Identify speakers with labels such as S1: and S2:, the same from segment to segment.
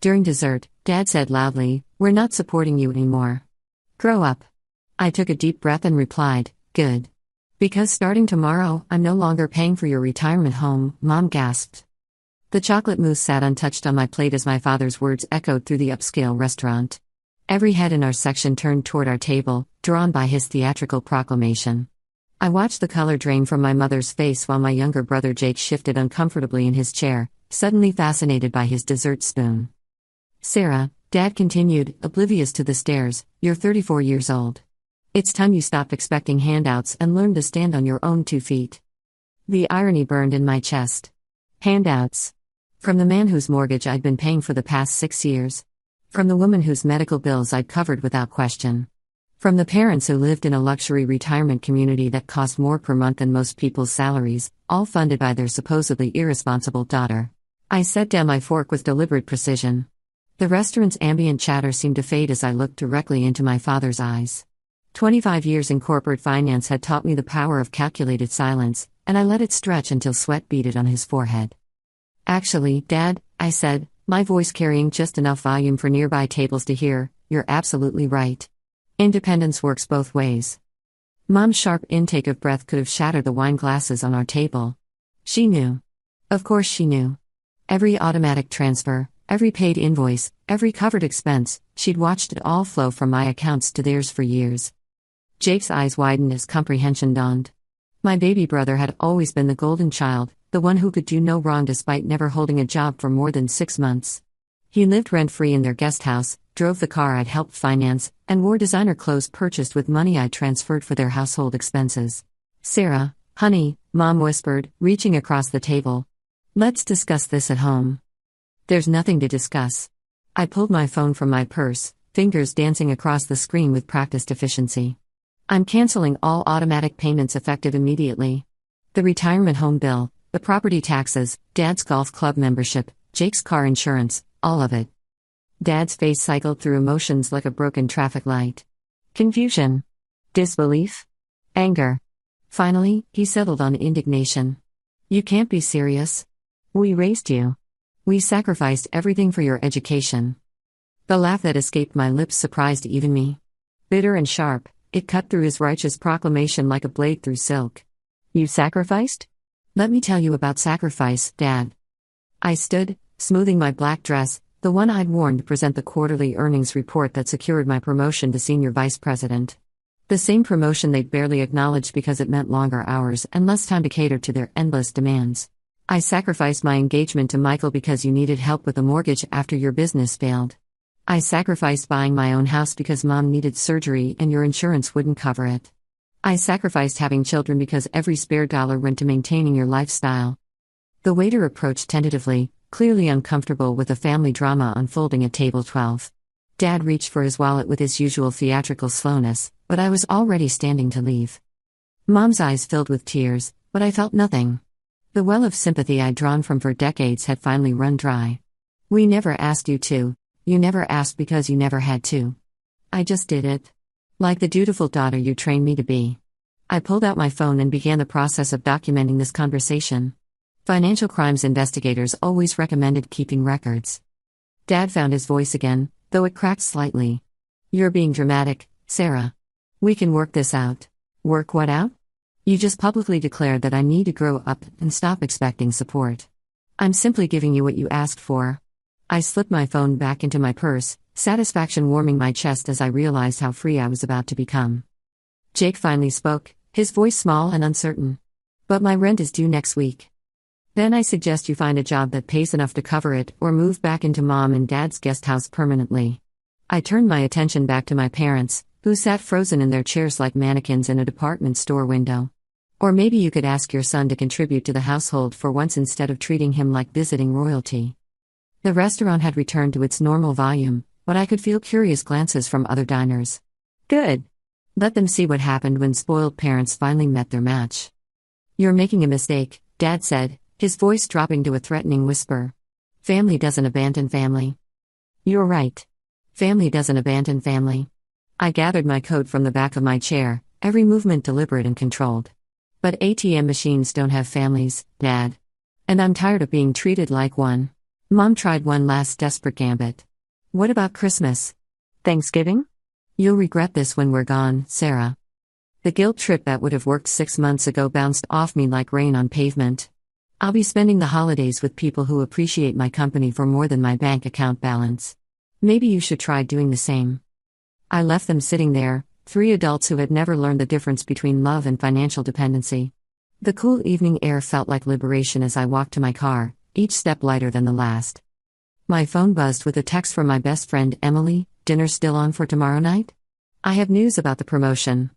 S1: During dessert, Dad said loudly, "We're not supporting you anymore. Grow up." I took a deep breath and replied, "Good. Because starting tomorrow, I'm no longer paying for your retirement home," Mom gasped. The chocolate mousse sat untouched on my plate as my father's words echoed through the upscale restaurant. Every head in our section turned toward our table, drawn by his theatrical proclamation. I watched the color drain from my mother's face while my younger brother Jake shifted uncomfortably in his chair, suddenly fascinated by his dessert spoon. "Sarah," Dad continued, oblivious to the stares, "you're 34 years old. It's time you stopped expecting handouts and learned to stand on your own 2 feet." The irony burned in my chest. Handouts. From the man whose mortgage I'd been paying for the past 6 years. From the woman whose medical bills I'd covered without question. From the parents who lived in a luxury retirement community that cost more per month than most people's salaries, all funded by their supposedly irresponsible daughter. I set down my fork with deliberate precision. The restaurant's ambient chatter seemed to fade as I looked directly into my father's eyes. 25 years in corporate finance had taught me the power of calculated silence, and I let it stretch until sweat beaded on his forehead. "Actually, Dad," I said, my voice carrying just enough volume for nearby tables to hear, "you're absolutely right. Independence works both ways." Mom's sharp intake of breath could have shattered the wine glasses on our table. She knew. Of course she knew. Every automatic transfer, every paid invoice, every covered expense, she'd watched it all flow from my accounts to theirs for years. Jake's eyes widened as comprehension dawned. My baby brother had always been the golden child, the one who could do no wrong despite never holding a job for more than 6 months. He lived rent-free in their guest house, drove the car I'd helped finance, and wore designer clothes purchased with money I transferred for their household expenses. "Sarah, honey," Mom whispered, reaching across the table. "Let's discuss this at home." "There's nothing to discuss." I pulled my phone from my purse, fingers dancing across the screen with practiced efficiency. "I'm canceling all automatic payments effective immediately. The retirement home bill, the property taxes, Dad's golf club membership, Jake's car insurance, all of it." Dad's face cycled through emotions like a broken traffic light. Confusion. Disbelief. Anger. Finally, he settled on indignation. "You can't be serious. We raised you. We sacrificed everything for your education." The laugh that escaped my lips surprised even me. Bitter and sharp, it cut through his righteous proclamation like a blade through silk. "You sacrificed? Let me tell you about sacrifice, Dad." I stood, smoothing my black dress, the one I'd worn to present the quarterly earnings report that secured my promotion to senior vice president. The same promotion they'd barely acknowledged because it meant longer hours and less time to cater to their endless demands. "I sacrificed my engagement to Michael because you needed help with a mortgage after your business failed. I sacrificed buying my own house because Mom needed surgery and your insurance wouldn't cover it. I sacrificed having children because every spare dollar went to maintaining your lifestyle." The waiter approached tentatively, clearly uncomfortable with the family drama unfolding at table 12. Dad reached for his wallet with his usual theatrical slowness, but I was already standing to leave. Mom's eyes filled with tears, but I felt nothing. The well of sympathy I'd drawn from for decades had finally run dry. "We never asked you to. You never asked because you never had to. I just did it. Like the dutiful daughter you trained me to be." I pulled out my phone and began the process of documenting this conversation. Financial crimes investigators always recommended keeping records. Dad found his voice again, though it cracked slightly. "You're being dramatic, Sarah. We can work this out." "Work what out?" "You just publicly declared that I need to grow up and stop expecting support. I'm simply giving you what you asked for." I slipped my phone back into my purse, satisfaction warming my chest as I realized how free I was about to become. Jake finally spoke, his voice small and uncertain. "But my rent is due next week. Then I suggest you find a job that pays enough to cover it or move back into Mom and Dad's guest house permanently." I turned my attention back to my parents, who sat frozen in their chairs like mannequins in a department store window. "Or maybe you could ask your son to contribute to the household for once instead of treating him like visiting royalty." The restaurant had returned to its normal volume, but I could feel curious glances from other diners. Good. Let them see what happened when spoiled parents finally met their match. "You're making a mistake," Dad said, his voice dropping to a threatening whisper. "Family doesn't abandon family." "You're right. Family doesn't abandon family." I gathered my coat from the back of my chair, every movement deliberate and controlled. "But ATM machines don't have families, Dad. And I'm tired of being treated like one. Mom tried one last desperate gambit. What about Christmas? Thanksgiving? You'll regret this when we're gone, Sarah. The guilt trip that would have worked 6 months ago bounced off me like rain on pavement. I'll be spending the holidays with people who appreciate my company for more than my bank account balance. Maybe you should try doing the same. I left them sitting there, 3 adults who had never learned the difference between love and financial dependency. The cool evening air felt like liberation as I walked to my car, each step lighter than the last. My phone buzzed with a text from my best friend Emily. Dinner still on for tomorrow night? I have news about the promotion.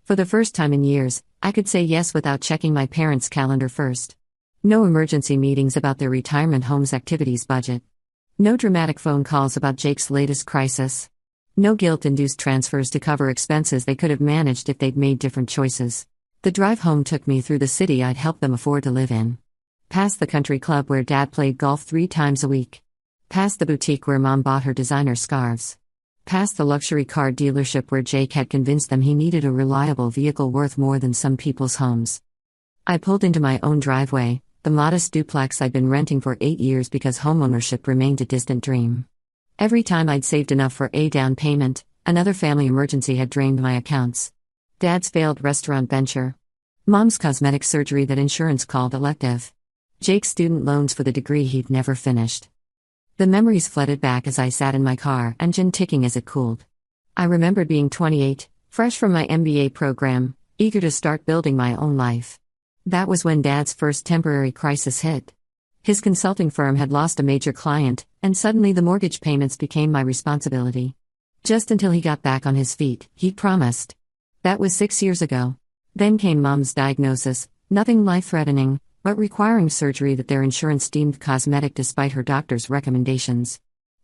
S1: For the first time in years, I could say yes without checking my parents' calendar first. No emergency meetings about their retirement home's activities budget. No dramatic phone calls about Jake's latest crisis. No guilt-induced transfers to cover expenses they could have managed if they'd made different choices. The drive home took me through the city I'd helped them afford to live in. Past the country club where Dad played golf 3 times a week. Past the boutique where Mom bought her designer scarves. Past the luxury car dealership where Jake had convinced them he needed a reliable vehicle worth more than some people's homes. I pulled into my own driveway, the modest duplex I'd been renting for 8 years because homeownership remained a distant dream. Every time I'd saved enough for a down payment, another family emergency had drained my accounts. Dad's failed restaurant venture. Mom's cosmetic surgery that insurance called elective. Jake's student loans for the degree he'd never finished. The memories flooded back as I sat in my car, engine ticking as it cooled. I remembered being 28, fresh from my MBA program, eager to start building my own life. That was when Dad's first temporary crisis hit. His consulting firm had lost a major client, and suddenly the mortgage payments became my responsibility. Just until he got back on his feet, he promised. That was 6 years ago. Then came Mom's diagnosis, nothing life-threatening, but requiring surgery that their insurance deemed cosmetic despite her doctor's recommendations.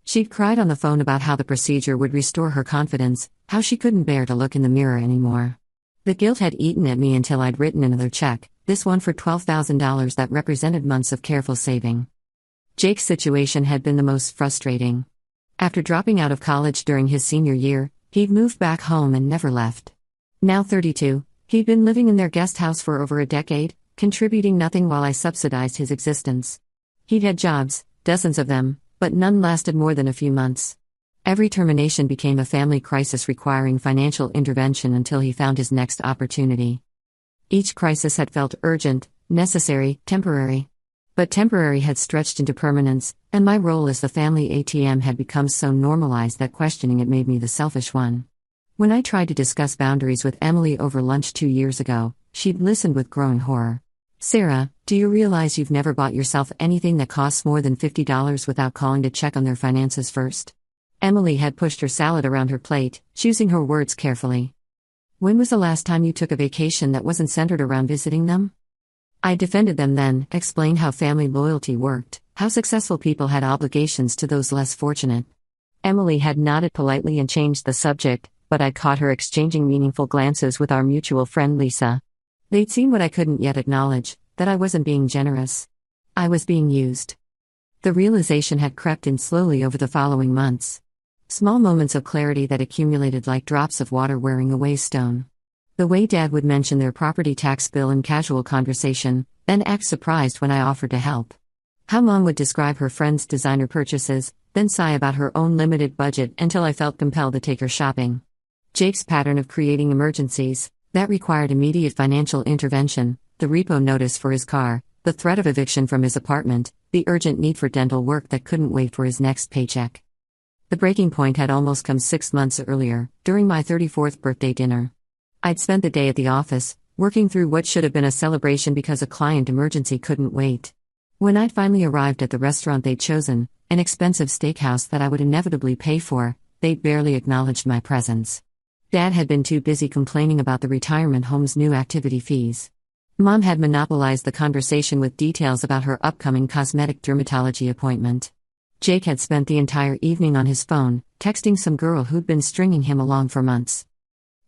S1: She'd cried on the phone about how the procedure would restore her confidence, how she couldn't bear to look in the mirror anymore. The guilt had eaten at me until I'd written another check, this one for $12,000 that represented months of careful saving. Jake's situation had been the most frustrating. After dropping out of college during his senior year, he'd moved back home and never left. Now 32, he'd been living in their guest house for over a decade, contributing nothing while I subsidized his existence. He'd had jobs, dozens of them, but none lasted more than a few months. Every termination became a family crisis requiring financial intervention until he found his next opportunity. Each crisis had felt urgent, necessary, temporary. But temporary had stretched into permanence, and my role as the family ATM had become so normalized that questioning it made me the selfish one. When I tried to discuss boundaries with Emily over lunch 2 years ago, she'd listened with growing horror. Sarah, do you realize you've never bought yourself anything that costs more than $50 without calling to check on their finances first? Emily had pushed her salad around her plate, choosing her words carefully. When was the last time you took a vacation that wasn't centered around visiting them? I defended them then, explained how family loyalty worked, how successful people had obligations to those less fortunate. Emily had nodded politely and changed the subject, but I'd caught her exchanging meaningful glances with our mutual friend Lisa. They'd seen what I couldn't yet acknowledge, that I wasn't being generous. I was being used. The realization had crept in slowly over the following months. Small moments of clarity that accumulated like drops of water wearing away stone. The way Dad would mention their property tax bill in casual conversation, then act surprised when I offered to help. How Mom would describe her friends' designer purchases, then sigh about her own limited budget until I felt compelled to take her shopping. Jake's pattern of creating emergencies that required immediate financial intervention, the repo notice for his car, the threat of eviction from his apartment, the urgent need for dental work that couldn't wait for his next paycheck. The breaking point had almost come 6 months earlier, during my 34th birthday dinner. I'd spent the day at the office, working through what should have been a celebration because a client emergency couldn't wait. When I'd finally arrived at the restaurant they'd chosen, an expensive steakhouse that I would inevitably pay for, they'd barely acknowledged my presence. Dad had been too busy complaining about the retirement home's new activity fees. Mom had monopolized the conversation with details about her upcoming cosmetic dermatology appointment. Jake had spent the entire evening on his phone, texting some girl who'd been stringing him along for months.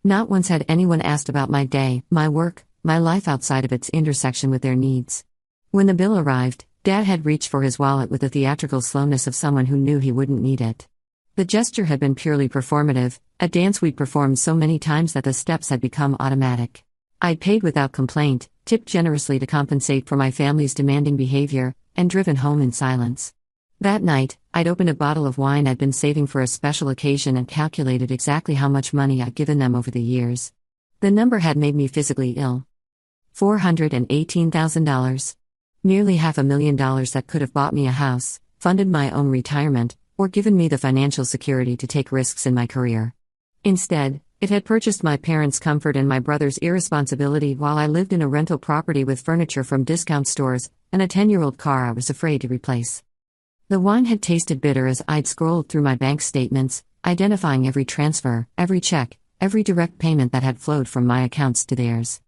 S1: Not once had anyone asked about my day, my work, my life outside of its intersection with their needs. When the bill arrived, Dad had reached for his wallet with the theatrical slowness of someone who knew he wouldn't need it. The gesture had been purely performative, a dance we'd performed so many times that the steps had become automatic. I'd paid without complaint, tipped generously to compensate for my family's demanding behavior, and driven home in silence. That night, I'd opened a bottle of wine I'd been saving for a special occasion and calculated exactly how much money I'd given them over the years. The number had made me physically ill. $418,000. Nearly $500,000 that could have bought me a house, funded my own retirement, or given me the financial security to take risks in my career. Instead, it had purchased my parents' comfort and my brother's irresponsibility while I lived in a rental property with furniture from discount stores and a 10-year-old car I was afraid to replace. The wine had tasted bitter as I'd scrolled through my bank statements, identifying every transfer, every check, every direct payment that had flowed from my accounts to theirs.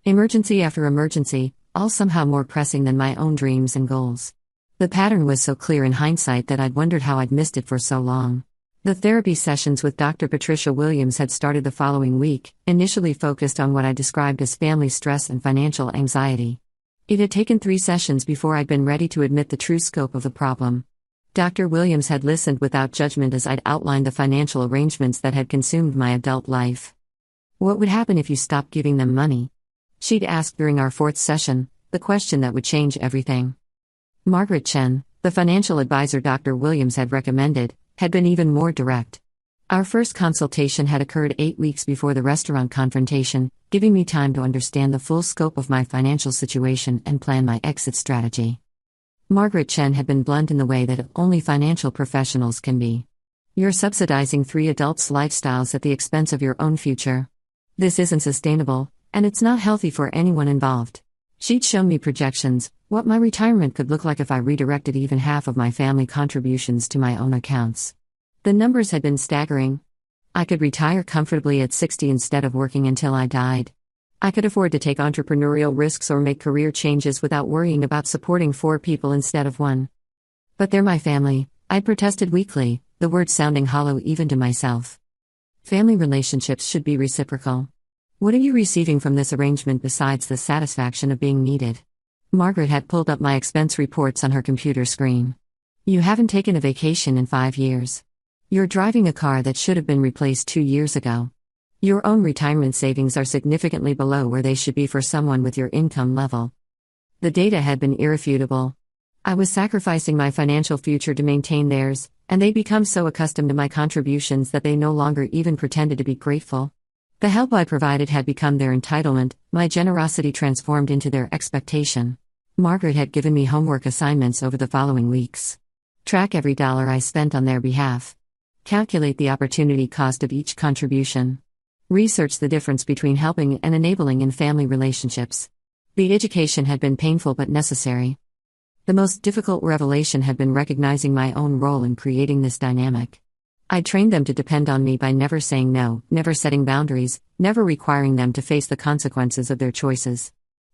S1: Emergency after emergency, all somehow more pressing than my own dreams and goals. The pattern was so clear in hindsight that I'd wondered how I'd missed it for so long. The therapy sessions with Dr. Patricia Williams had started the following week, initially focused on what I described as family stress and financial anxiety. It had taken 3 sessions before I'd been ready to admit the true scope of the problem. Dr. Williams had listened without judgment as I'd outlined the financial arrangements that had consumed my adult life. What would happen if you stopped giving them money? She'd asked during our 4th session, the question that would change everything. Margaret Chen, the financial advisor Dr. Williams had recommended, had been even more direct. Our first consultation had occurred 8 weeks before the restaurant confrontation, giving me time to understand the full scope of my financial situation and plan my exit strategy. Margaret Chen had been blunt in the way that only financial professionals can be. You're subsidizing 3 adults' lifestyles at the expense of your own future. This isn't sustainable, and it's not healthy for anyone involved. She'd shown me projections, what my retirement could look like if I redirected even half of my family contributions to my own accounts. The numbers had been staggering. I could retire comfortably at 60 instead of working until I died. I could afford to take entrepreneurial risks or make career changes without worrying about supporting 4 people instead of 1. But they're my family, I protested weakly, the words sounding hollow even to myself. Family relationships should be reciprocal. What are you receiving from this arrangement besides the satisfaction of being needed? Margaret had pulled up my expense reports on her computer screen. You haven't taken a vacation in 5 years. You're driving a car that should have been replaced 2 years ago. Your own retirement savings are significantly below where they should be for someone with your income level. The data had been irrefutable. I was sacrificing my financial future to maintain theirs, and they'd become so accustomed to my contributions that they no longer even pretended to be grateful. The help I provided had become their entitlement, my generosity transformed into their expectation. Margaret had given me homework assignments over the following weeks. Track every dollar I spent on their behalf. Calculate the opportunity cost of each contribution. Research the difference between helping and enabling in family relationships. The education had been painful but necessary. The most difficult revelation had been recognizing my own role in creating this dynamic. I trained them to depend on me by never saying no, never setting boundaries, never requiring them to face the consequences of their choices.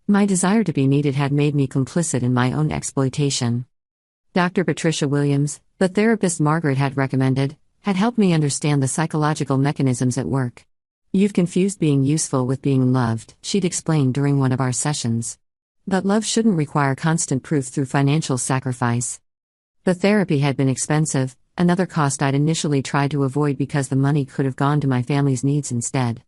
S1: My desire to be needed had made me complicit in my own exploitation. Dr. Patricia Williams, the therapist Margaret had recommended, had helped me understand the psychological mechanisms at work. You've confused being useful with being loved, she'd explained during one of our sessions. But love shouldn't require constant proof through financial sacrifice. The therapy had been expensive, another cost I'd initially tried to avoid because the money could have gone to my family's needs instead.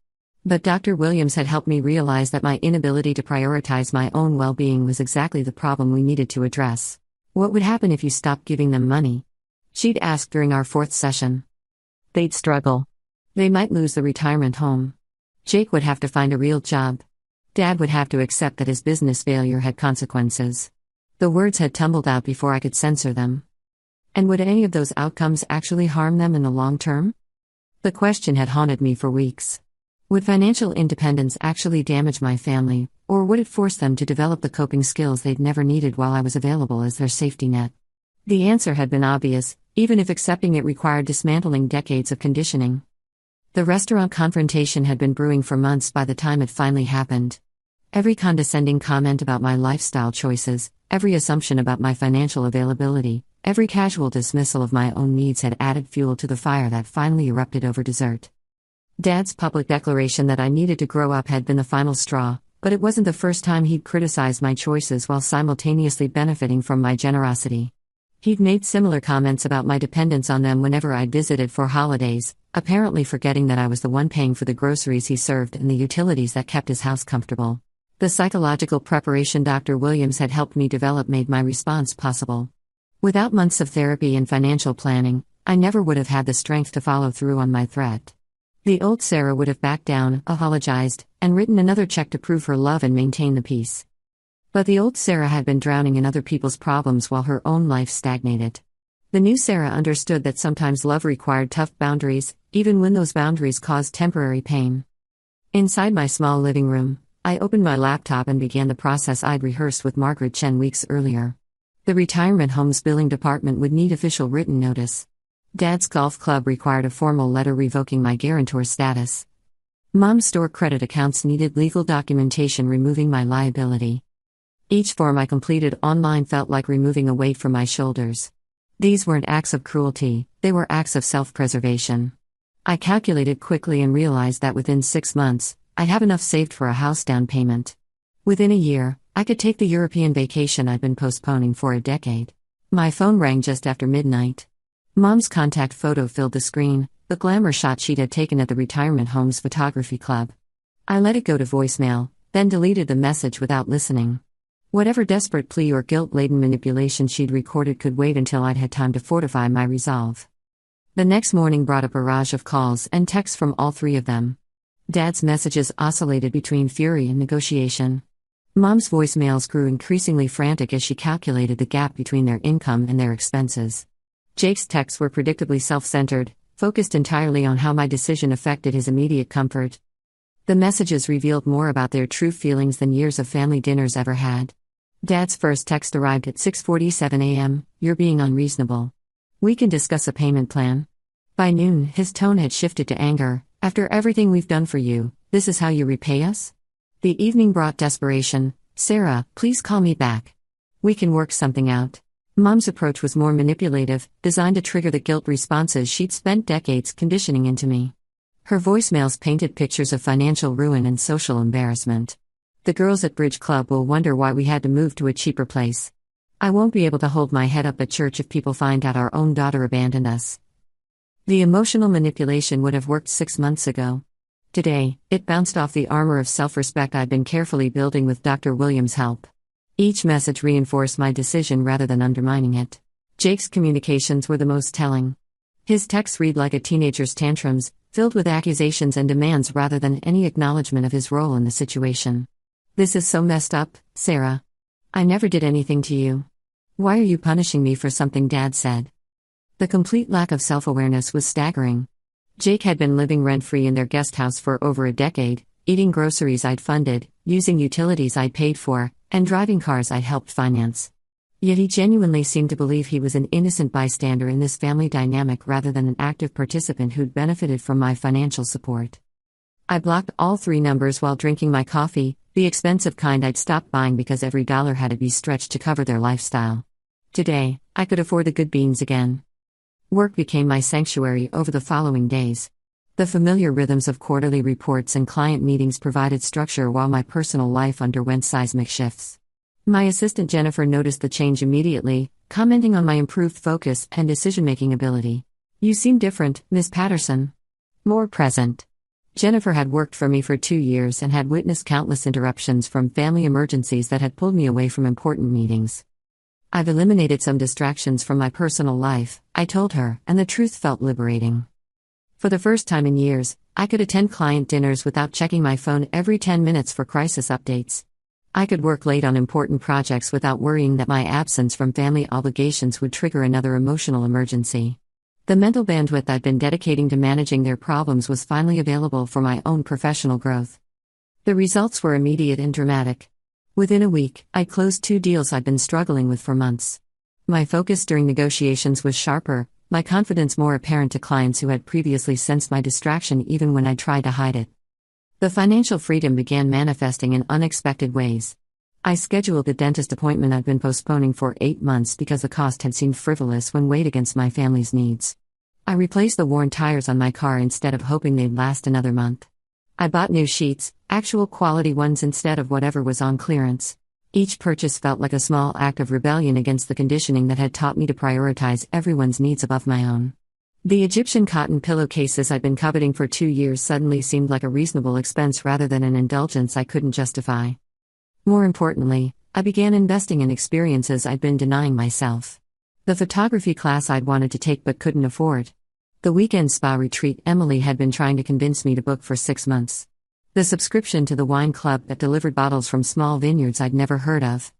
S1: But Dr. Williams had helped me realize that my inability to prioritize my own well-being was exactly the problem we needed to address. What would happen if you stopped giving them money? She'd asked during our 4th session. They'd struggle. They might lose the retirement home. Jake would have to find a real job. Dad would have to accept that his business failure had consequences. The words had tumbled out before I could censor them. And would any of those outcomes actually harm them in the long term? The question had haunted me for weeks. Would financial independence actually damage my family, or would it force them to develop the coping skills they'd never needed while I was available as their safety net? The answer had been obvious, even if accepting it required dismantling decades of conditioning. The restaurant confrontation had been brewing for months by the time it finally happened. Every condescending comment about my lifestyle choices, every assumption about my financial availability, every casual dismissal of my own needs had added fuel to the fire that finally erupted over dessert. Dad's public declaration that I needed to grow up had been the final straw, but it wasn't the first time he'd criticized my choices while simultaneously benefiting from my generosity. He'd made similar comments about my dependence on them whenever I'd visited for holidays, apparently forgetting that I was the one paying for the groceries he served and the utilities that kept his house comfortable. The psychological preparation Dr. Williams had helped me develop made my response possible. Without months of therapy and financial planning, I never would have had the strength to follow through on my threat. The old Sarah would have backed down, apologized, and written another check to prove her love and maintain the peace. But the old Sarah had been drowning in other people's problems while her own life stagnated. The new Sarah understood that sometimes love required tough boundaries, even when those boundaries caused temporary pain. Inside my small living room, I opened my laptop and began the process I'd rehearsed with Margaret Chen weeks earlier. The retirement home's billing department would need official written notice. Dad's golf club required a formal letter revoking my guarantor status. Mom's store credit accounts needed legal documentation removing my liability. Each form I completed online felt like removing a weight from my shoulders. These weren't acts of cruelty, they were acts of self-preservation. I calculated quickly and realized that within 6 months, I'd have enough saved for a house down payment. Within a year, I could take the European vacation I'd been postponing for a decade. My phone rang just after midnight. Mom's contact photo filled the screen, the glamour shot she'd had taken at the retirement home's photography club. I let it go to voicemail, then deleted the message without listening. Whatever desperate plea or guilt-laden manipulation she'd recorded could wait until I'd had time to fortify my resolve. The next morning brought a barrage of calls and texts from all three of them. Dad's messages oscillated between fury and negotiation. Mom's voicemails grew increasingly frantic as she calculated the gap between their income and their expenses. Jake's texts were predictably self-centered, focused entirely on how my decision affected his immediate comfort. The messages revealed more about their true feelings than years of family dinners ever had. Dad's first text arrived at 6:47 a.m., "You're being unreasonable. We can discuss a payment plan." By noon, his tone had shifted to anger. "After everything we've done for you, this is how you repay us?" The evening brought desperation. "Sarah, please call me back. We can work something out." Mom's approach was more manipulative, designed to trigger the guilt responses she'd spent decades conditioning into me. Her voicemails painted pictures of financial ruin and social embarrassment. "The girls at Bridge Club will wonder why we had to move to a cheaper place. I won't be able to hold my head up at church if people find out our own daughter abandoned us." The emotional manipulation would have worked 6 months ago. Today, it bounced off the armor of self-respect I'd been carefully building with Dr. Williams' help. Each message reinforced my decision rather than undermining it. Jake's communications were the most telling. His texts read like a teenager's tantrums, filled with accusations and demands rather than any acknowledgement of his role in the situation. "This is so messed up, Sarah. I never did anything to you. Why are you punishing me for something Dad said?" The complete lack of self-awareness was staggering. Jake had been living rent-free in their guest house for over a decade, eating groceries I'd funded, using utilities I'd paid for, and driving cars I'd helped finance. Yet he genuinely seemed to believe he was an innocent bystander in this family dynamic rather than an active participant who'd benefited from my financial support. I blocked all 3 numbers while drinking my coffee, the expensive kind I'd stopped buying because every dollar had to be stretched to cover their lifestyle. Today, I could afford the good beans again. Work became my sanctuary over the following days. The familiar rhythms of quarterly reports and client meetings provided structure while my personal life underwent seismic shifts. My assistant Jennifer noticed the change immediately, commenting on my improved focus and decision-making ability. "You seem different, Miss Patterson. More present." Jennifer had worked for me for 2 years and had witnessed countless interruptions from family emergencies that had pulled me away from important meetings. "I've eliminated some distractions from my personal life," I told her, and the truth felt liberating. For the first time in years, I could attend client dinners without checking my phone every 10 minutes for crisis updates. I could work late on important projects without worrying that my absence from family obligations would trigger another emotional emergency. The mental bandwidth I'd been dedicating to managing their problems was finally available for my own professional growth. The results were immediate and dramatic. Within a week, I'd closed 2 deals I'd been struggling with for months. My focus during negotiations was sharper, my confidence more apparent to clients who had previously sensed my distraction even when I tried to hide it. The financial freedom began manifesting in unexpected ways. I scheduled the dentist appointment I'd been postponing for 8 months because the cost had seemed frivolous when weighed against my family's needs. I replaced the worn tires on my car instead of hoping they'd last another month. I bought new sheets, actual quality ones instead of whatever was on clearance. Each purchase felt like a small act of rebellion against the conditioning that had taught me to prioritize everyone's needs above my own. The Egyptian cotton pillowcases I'd been coveting for 2 years suddenly seemed like a reasonable expense rather than an indulgence I couldn't justify. More importantly, I began investing in experiences I'd been denying myself. The photography class I'd wanted to take but couldn't afford. The weekend spa retreat Emily had been trying to convince me to book for 6 months. The subscription to the wine club that delivered bottles from small vineyards I'd never heard of.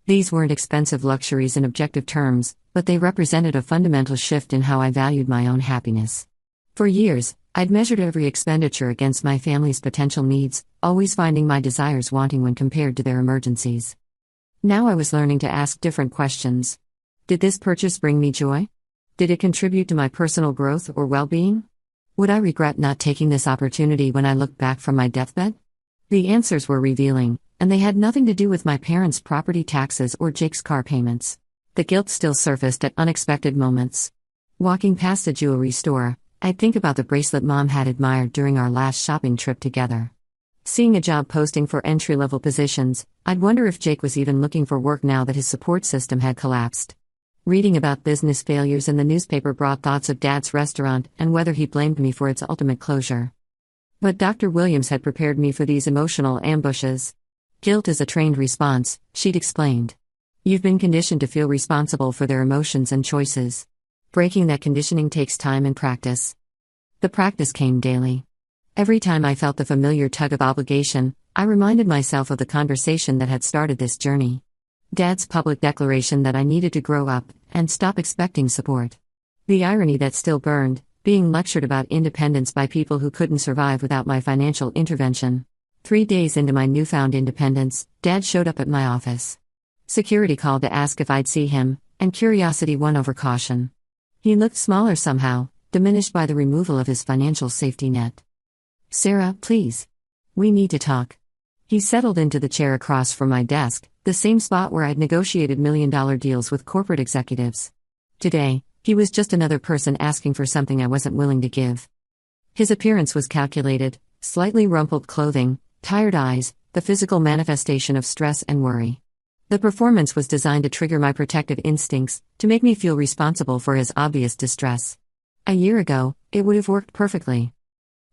S1: These weren't expensive luxuries in objective terms, but they represented a fundamental shift in how I valued my own happiness. For years, I'd measured every expenditure against my family's potential needs, always finding my desires wanting when compared to their emergencies. Now I was learning to ask different questions. Did this purchase bring me joy? Did it contribute to my personal growth or well-being? Would I regret not taking this opportunity when I looked back from my deathbed? The answers were revealing, and they had nothing to do with my parents' property taxes or Jake's car payments. The guilt still surfaced at unexpected moments. Walking past a jewelry store, I'd think about the bracelet Mom had admired during our last shopping trip together. Seeing a job posting for entry-level positions, I'd wonder if Jake was even looking for work now that his support system had collapsed. Reading about business failures in the newspaper brought thoughts of Dad's restaurant and whether he blamed me for its ultimate closure. But Dr. Williams had prepared me for these emotional ambushes. Guilt is a trained response, she'd explained. You've been conditioned to feel responsible for their emotions and choices. Breaking that conditioning takes time and practice. The practice came daily. Every time I felt the familiar tug of obligation, I reminded myself of the conversation that had started this journey. Dad's public declaration that I needed to grow up and stop expecting support. The irony that still burned, being lectured about independence by people who couldn't survive without my financial intervention. 3 days into my newfound independence, Dad showed up at my office. Security called to ask if I'd see him, and curiosity won over caution. He looked smaller somehow, diminished by the removal of his financial safety net. "Sarah, please. We need to talk." He settled into the chair across from my desk, the same spot where I'd negotiated million-dollar deals with corporate executives. Today, he was just another person asking for something I wasn't willing to give. His appearance was calculated, slightly rumpled clothing, tired eyes, the physical manifestation of stress and worry. The performance was designed to trigger my protective instincts, to make me feel responsible for his obvious distress. A year ago, it would have worked perfectly.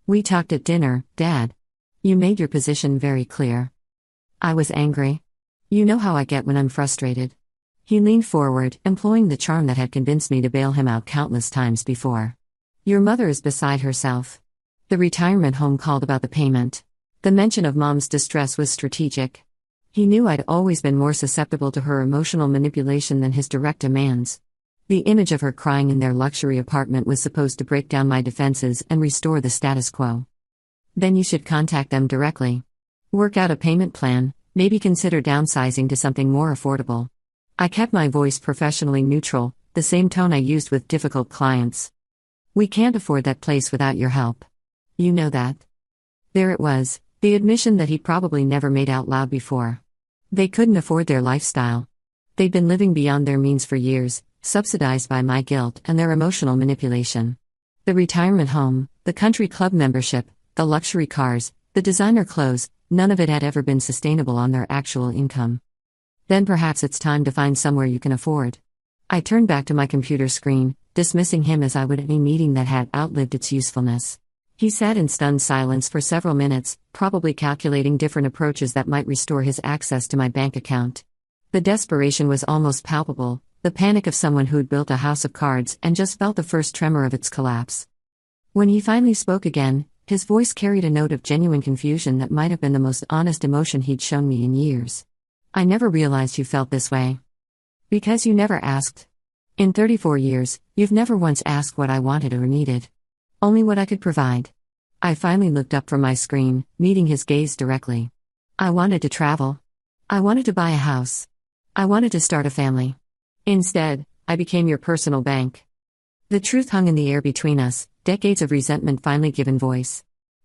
S1: "We talked at dinner, Dad. You made your position very clear." I was angry. "You know how I get when I'm frustrated." He leaned forward, employing the charm that had convinced me to bail him out countless times before. "Your mother is beside herself." The retirement home called about the payment. The mention of Mom's distress was strategic. He knew I'd always been more susceptible to her emotional manipulation than his direct demands. The image of her crying in their luxury apartment was supposed to break down my defenses and restore the status quo. "Then you should contact them directly. Work out a payment plan, maybe consider downsizing to something more affordable." I kept my voice professionally neutral, the same tone I used with difficult clients. "We can't afford that place without your help. You know that." There it was, the admission that he'd probably never made out loud before. They couldn't afford their lifestyle. They'd been living beyond their means for years, subsidized by my guilt and their emotional manipulation. The retirement home, the country club membership, the luxury cars, the designer clothes, none of it had ever been sustainable on their actual income. "Then perhaps it's time to find somewhere you can afford." I turned back to my computer screen, dismissing him as I would any meeting that had outlived its usefulness. He sat in stunned silence for several minutes, probably calculating different approaches that might restore his access to my bank account. The desperation was almost palpable, the panic of someone who'd built a house of cards and just felt the first tremor of its collapse. When he finally spoke again, his voice carried a note of genuine confusion that might have been the most honest emotion he'd shown me in years. "I never realized you felt this way. Because you never asked. In 34 years, you've never once asked what I wanted or needed. Only what I could provide." I finally looked up from my screen, meeting his gaze directly. "I wanted to travel. I wanted to buy a house. I wanted to start a family. Instead, I became your personal bank." The truth hung in the air between us, decades of resentment finally given voice.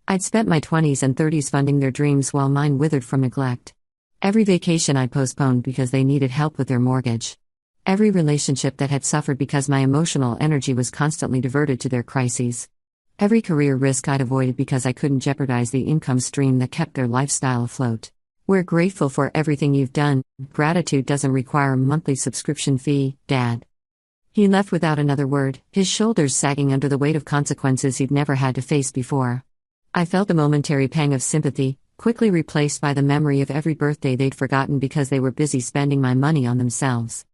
S1: I'd spent my 20s and 30s funding their dreams while mine withered from neglect. Every vacation I postponed because they needed help with their mortgage. Every relationship that had suffered because my emotional energy was constantly diverted to their crises. Every career risk I'd avoided because I couldn't jeopardize the income stream that kept their lifestyle afloat. "We're grateful for everything you've done. Gratitude doesn't require a monthly subscription fee, Dad." He left without another word, his shoulders sagging under the weight of consequences he'd never had to face before. I felt a momentary pang of sympathy, quickly replaced by the memory of every birthday they'd forgotten because they were busy spending my money on themselves.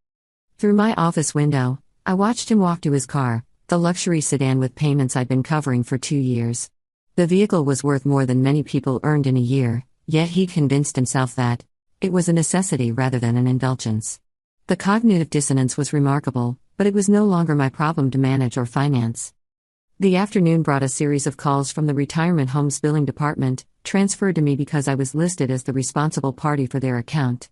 S1: Through my office window, I watched him walk to his car, the luxury sedan with payments I'd been covering for 2 years. The vehicle was worth more than many people earned in a year, yet he convinced himself that it was a necessity rather than an indulgence. The cognitive dissonance was remarkable, but it was no longer my problem to manage or finance. The afternoon brought a series of calls from the retirement home's billing department, transferred to me because I was listed as the responsible party for their account.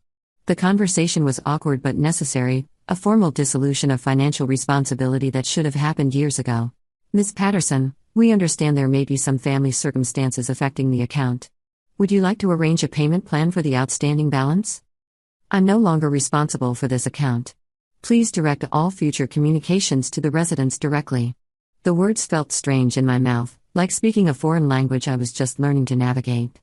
S1: The conversation was awkward but necessary, a formal dissolution of financial responsibility that should have happened years ago. Ms. Patterson, we understand there may be some family circumstances affecting the account. Would you like to arrange a payment plan for the outstanding balance? I'm no longer responsible for this account. Please direct all future communications to the residents directly. The words felt strange in my mouth, like speaking a foreign language I was just learning to navigate.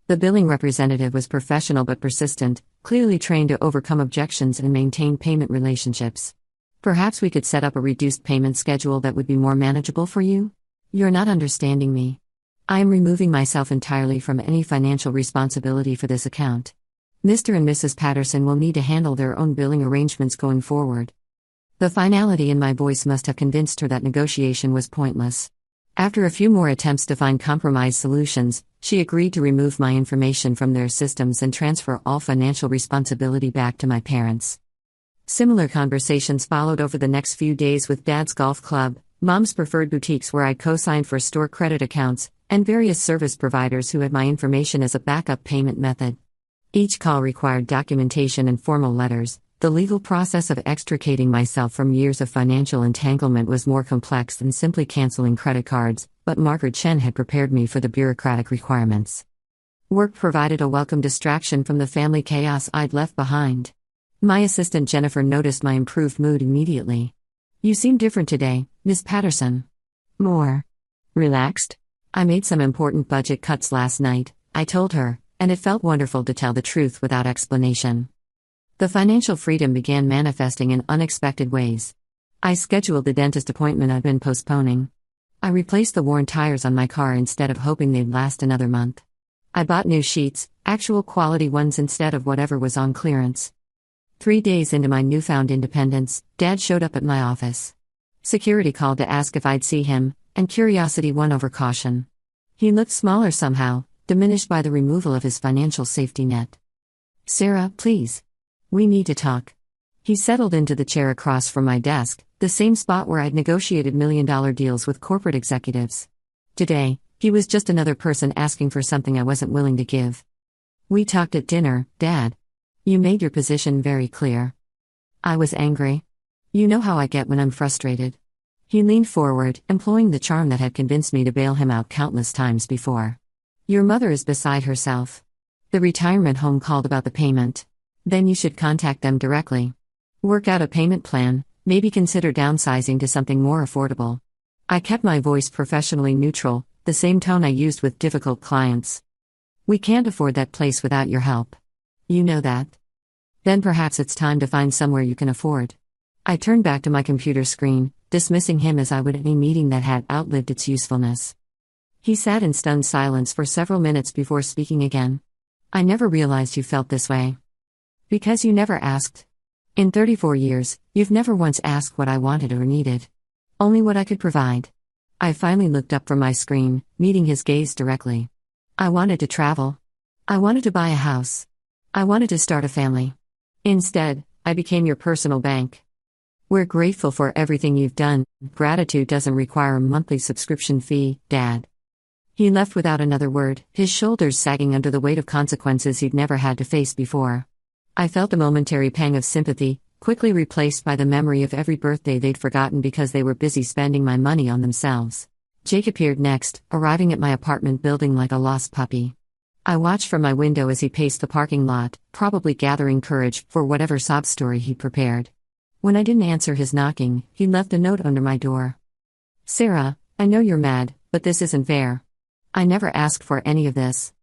S1: The billing representative was professional but persistent, clearly trained to overcome objections and maintain payment relationships. Perhaps we could set up a reduced payment schedule that would be more manageable for you? You're not understanding me. I am removing myself entirely from any financial responsibility for this account. Mr. and Mrs. Patterson will need to handle their own billing arrangements going forward. The finality in my voice must have convinced her that negotiation was pointless. After a few more attempts to find compromise solutions, she agreed to remove my information from their systems and transfer all financial responsibility back to my parents. Similar conversations followed over the next few days with Dad's golf club, Mom's preferred boutiques where I co-signed for store credit accounts, and various service providers who had my information as a backup payment method. Each call required documentation and formal letters. The legal process of extricating myself from years of financial entanglement was more complex than simply canceling credit cards, but Margaret Chen had prepared me for the bureaucratic requirements. Work provided a welcome distraction from the family chaos I'd left behind. My assistant Jennifer noticed my improved mood immediately. You seem different today, Miss Patterson. More relaxed? I made some important budget cuts last night, I told her, and it felt wonderful to tell the truth without explanation. The financial freedom began manifesting in unexpected ways. I scheduled the dentist appointment I'd been postponing. I replaced the worn tires on my car instead of hoping they'd last another month. I bought new sheets, actual quality ones instead of whatever was on clearance. 3 days into my newfound independence, Dad showed up at my office. Security called to ask if I'd see him, and curiosity won over caution. He looked smaller somehow, diminished by the removal of his financial safety net. Sarah, please. We need to talk. He settled into the chair across from my desk, the same spot where I'd negotiated million-dollar deals with corporate executives. Today, he was just another person asking for something I wasn't willing to give. We talked at dinner, Dad. You made your position very clear. I was angry. You know how I get when I'm frustrated. He leaned forward, employing the charm that had convinced me to bail him out countless times before. Your mother is beside herself. The retirement home called about the payment. Then you should contact them directly. Work out a payment plan, maybe consider downsizing to something more affordable. I kept my voice professionally neutral, the same tone I used with difficult clients. We can't afford that place without your help. You know that. Then perhaps it's time to find somewhere you can afford. I turned back to my computer screen, dismissing him as I would any meeting that had outlived its usefulness. He sat in stunned silence for several minutes before speaking again. I never realized you felt this way. Because you never asked. In 34 years, you've never once asked what I wanted or needed. Only what I could provide. I finally looked up from my screen, meeting his gaze directly. I wanted to travel. I wanted to buy a house. I wanted to start a family. Instead, I became your personal bank. We're grateful for everything you've done. Gratitude doesn't require a monthly subscription fee, Dad. He left without another word, his shoulders sagging under the weight of consequences he'd never had to face before. I felt a momentary pang of sympathy, quickly replaced by the memory of every birthday they'd forgotten because they were busy spending my money on themselves. Jake appeared next, arriving at my apartment building like a lost puppy. I watched from my window as he paced the parking lot, probably gathering courage for whatever sob story he'd prepared. When I didn't answer his knocking, he left a note under my door. Sarah, I know you're mad, but this isn't fair. I never asked for any of this.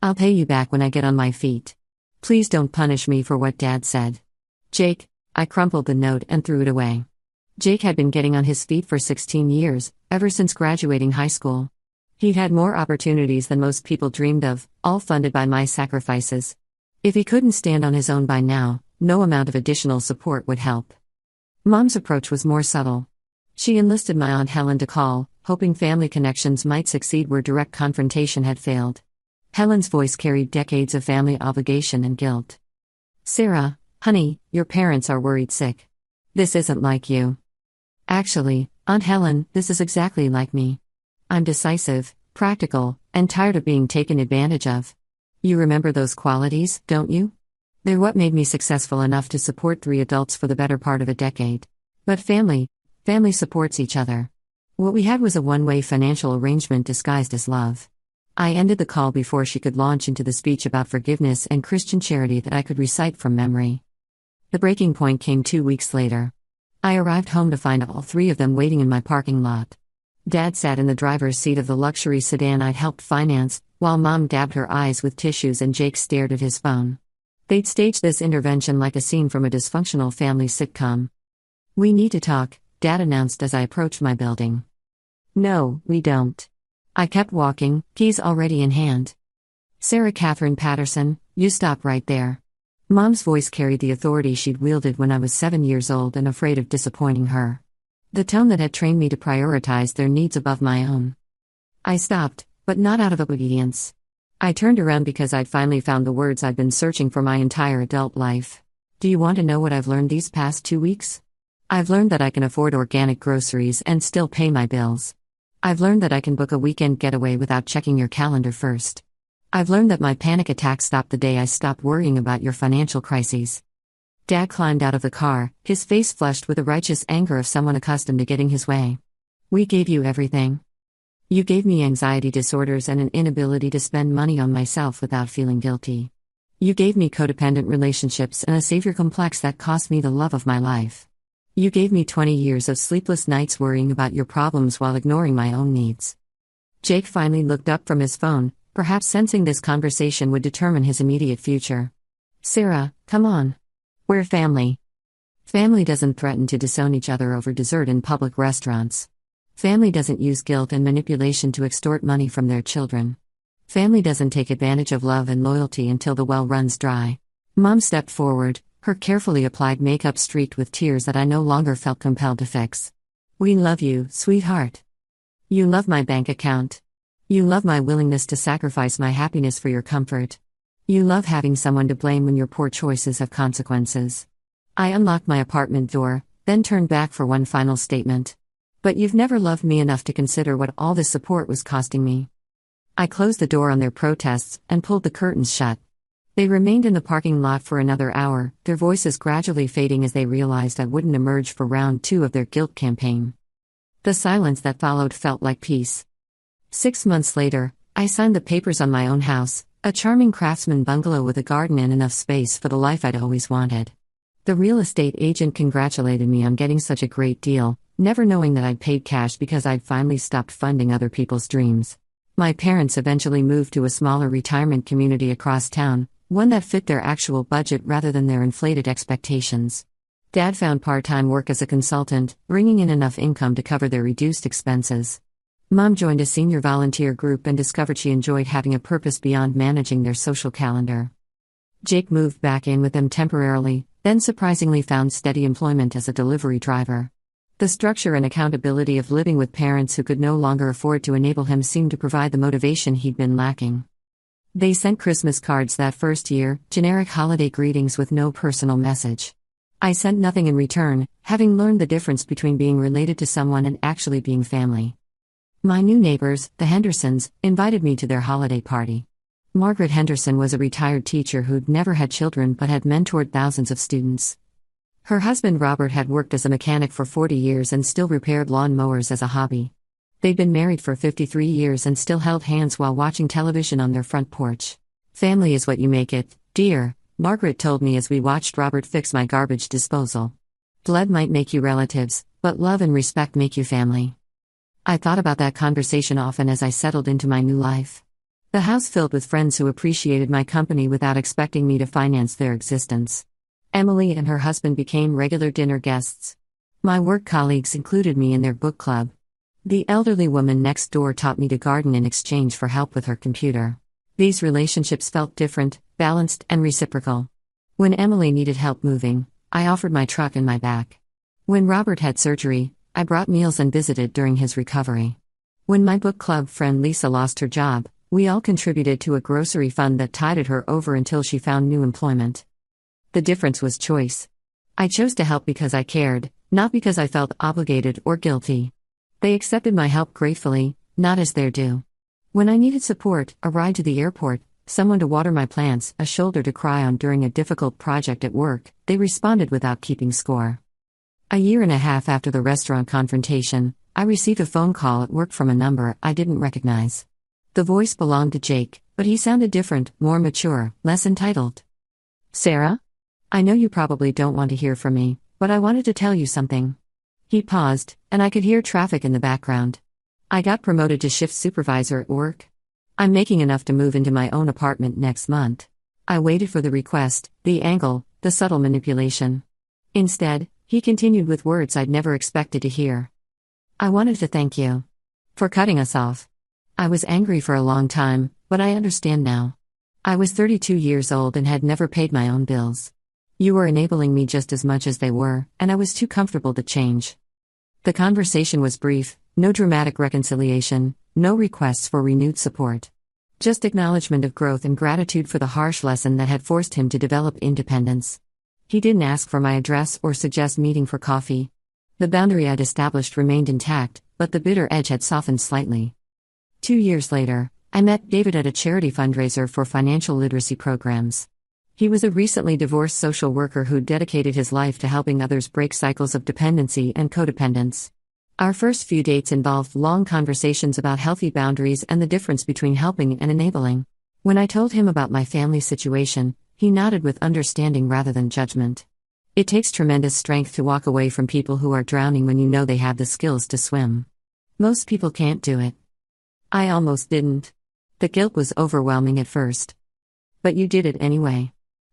S1: I'll pay you back when I get on my feet. Please don't punish me for what Dad said. Jake, I crumpled the note and threw it away. Jake had been getting on his feet for 16 years, ever since graduating high school. He'd had more opportunities than most people dreamed of, all funded by my sacrifices. If he couldn't stand on his own by now, no amount of additional support would help. Mom's approach was more subtle. She enlisted my Aunt Helen to call, hoping family connections might succeed where direct confrontation had failed. Helen's voice carried decades of family obligation and guilt. "Sarah, honey, your parents are worried sick. This isn't like you." "Actually, Aunt Helen, this is exactly like me. I'm decisive, practical, and tired of being taken advantage of. You remember those qualities, don't you? They're what made me successful enough to support 3 adults for the better part of a decade. But family supports each other. What we had was a one-way financial arrangement disguised as love." I ended the call before she could launch into the speech about forgiveness and Christian charity that I could recite from memory. The breaking point came 2 weeks later. I arrived home to find all 3 of them waiting in my parking lot. Dad sat in the driver's seat of the luxury sedan I'd helped finance, while Mom dabbed her eyes with tissues and Jake stared at his phone. They'd staged this intervention like a scene from a dysfunctional family sitcom. "We need to talk," Dad announced as I approached my building. "No, we don't." I kept walking, keys already in hand. "Sarah Catherine Patterson, you stop right there." Mom's voice carried the authority she'd wielded when I was 7 years old and afraid of disappointing her. The tone that had trained me to prioritize their needs above my own. I stopped, but not out of obedience. I turned around because I'd finally found the words I'd been searching for my entire adult life. "Do you want to know what I've learned these past 2 weeks? I've learned that I can afford organic groceries and still pay my bills. I've learned that I can book a weekend getaway without checking your calendar first. I've learned that my panic attack stopped the day I stopped worrying about your financial crises." Dad climbed out of the car, his face flushed with the righteous anger of someone accustomed to getting his way. "We gave you everything. You gave me anxiety disorders and an inability to spend money on myself without feeling guilty. You gave me codependent relationships and a savior complex that cost me the love of my life. You gave me 20 years of sleepless nights worrying about your problems while ignoring my own needs." Jake finally looked up from his phone, perhaps sensing this conversation would determine his immediate future. "Sarah, come on. We're family." Family doesn't threaten to disown each other over dessert in public restaurants. Family doesn't use guilt and manipulation to extort money from their children. Family doesn't take advantage of love and loyalty until the well runs dry. Mom stepped forward, her carefully applied makeup streaked with tears that I no longer felt compelled to fix. "We love you, sweetheart. You love my bank account. You love my willingness to sacrifice my happiness for your comfort. You love having someone to blame when your poor choices have consequences." I unlocked my apartment door, then turned back for one final statement. "But you've never loved me enough to consider what all this support was costing me." I closed the door on their protests and pulled the curtains shut. They remained in the parking lot for another hour, their voices gradually fading as they realized I wouldn't emerge for round 2 of their guilt campaign. The silence that followed felt like peace. 6 months later, I signed the papers on my own house, a charming craftsman bungalow with a garden and enough space for the life I'd always wanted. The real estate agent congratulated me on getting such a great deal, never knowing that I'd paid cash because I'd finally stopped funding other people's dreams. My parents eventually moved to a smaller retirement community across town, one that fit their actual budget rather than their inflated expectations. Dad found part-time work as a consultant, bringing in enough income to cover their reduced expenses. Mom joined a senior volunteer group and discovered she enjoyed having a purpose beyond managing their social calendar. Jake moved back in with them temporarily, then surprisingly found steady employment as a delivery driver. The structure and accountability of living with parents who could no longer afford to enable him seemed to provide the motivation he'd been lacking. They sent Christmas cards that first year, generic holiday greetings with no personal message. I sent nothing in return, having learned the difference between being related to someone and actually being family. My new neighbors, the Hendersons, invited me to their holiday party. Margaret Henderson was a retired teacher who'd never had children but had mentored thousands of students. Her husband Robert had worked as a mechanic for 40 years and still repaired lawn mowers as a hobby. They'd been married for 53 years and still held hands while watching television on their front porch. "Family is what you make it, dear," Margaret told me as we watched Robert fix my garbage disposal. "Blood might make you relatives, but love and respect make you family." I thought about that conversation often as I settled into my new life. The house filled with friends who appreciated my company without expecting me to finance their existence. Emily and her husband became regular dinner guests. My work colleagues included me in their book club. The elderly woman next door taught me to garden in exchange for help with her computer. These relationships felt different, balanced, and reciprocal. When Emily needed help moving, I offered my truck and my back. When Robert had surgery, I brought meals and visited during his recovery. When my book club friend Lisa lost her job, we all contributed to a grocery fund that tided her over until she found new employment. The difference was choice. I chose to help because I cared, not because I felt obligated or guilty. They accepted my help gratefully, not as their due. When I needed support, a ride to the airport, someone to water my plants, a shoulder to cry on during a difficult project at work, they responded without keeping score. A year and a half after the restaurant confrontation, I received a phone call at work from a number I didn't recognize. The voice belonged to Jake, but he sounded different, more mature, less entitled. "Sarah? I know you probably don't want to hear from me, but I wanted to tell you something." He paused, and I could hear traffic in the background. "I got promoted to shift supervisor at work. I'm making enough to move into my own apartment next month." I waited for the request, the angle, the subtle manipulation. Instead, he continued with words I'd never expected to hear. "I wanted to thank you for cutting us off. I was angry for a long time, but I understand now. I was 32 years old and had never paid my own bills. You were enabling me just as much as they were, and I was too comfortable to change." The conversation was brief, no dramatic reconciliation, no requests for renewed support. Just acknowledgement of growth and gratitude for the harsh lesson that had forced him to develop independence. He didn't ask for my address or suggest meeting for coffee. The boundary I'd established remained intact, but the bitter edge had softened slightly. 2 years later, I met David at a charity fundraiser for financial literacy programs. He was a recently divorced social worker who dedicated his life to helping others break cycles of dependency and codependence. Our first few dates involved long conversations about healthy boundaries and the difference between helping and enabling. When I told him about my family situation, he nodded with understanding rather than judgment. It takes tremendous strength to walk away from people who are drowning when you know they have the skills to swim. Most people can't do it. I almost didn't. The guilt was overwhelming at first. But you did it anyway.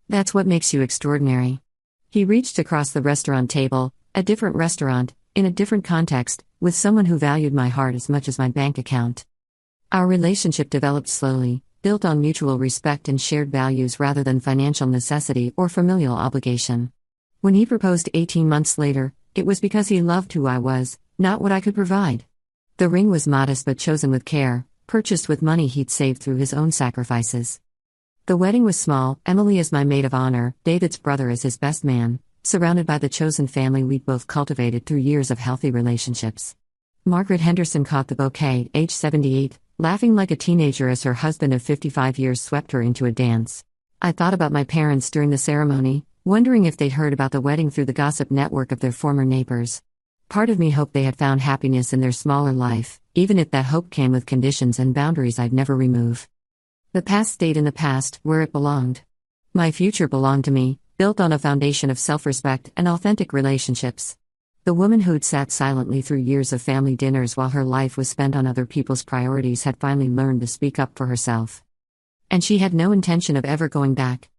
S1: That's what makes you extraordinary. He reached across the restaurant table, a different restaurant, in a different context, with someone who valued my heart as much as my bank account. Our relationship developed slowly, built on mutual respect and shared values rather than financial necessity or familial obligation. When he proposed 18 months later, it was because he loved who I was, not what I could provide. The ring was modest but chosen with care, purchased with money he'd saved through his own sacrifices. The wedding was small, Emily as my maid of honor, David's brother as his best man, surrounded by the chosen family we'd both cultivated through years of healthy relationships. Margaret Henderson caught the bouquet, age 78, laughing like a teenager as her husband of 55 years swept her into a dance. I thought about my parents during the ceremony, wondering if they'd heard about the wedding through the gossip network of their former neighbors. Part of me hoped they had found happiness in their smaller life, even if that hope came with conditions and boundaries I'd never remove. The past stayed in the past, where it belonged. My future belonged to me, built on a foundation of self-respect and authentic relationships. The woman who'd sat silently through years of family dinners while her life was spent on other people's priorities had finally learned to speak up for herself. And she had no intention of ever going back.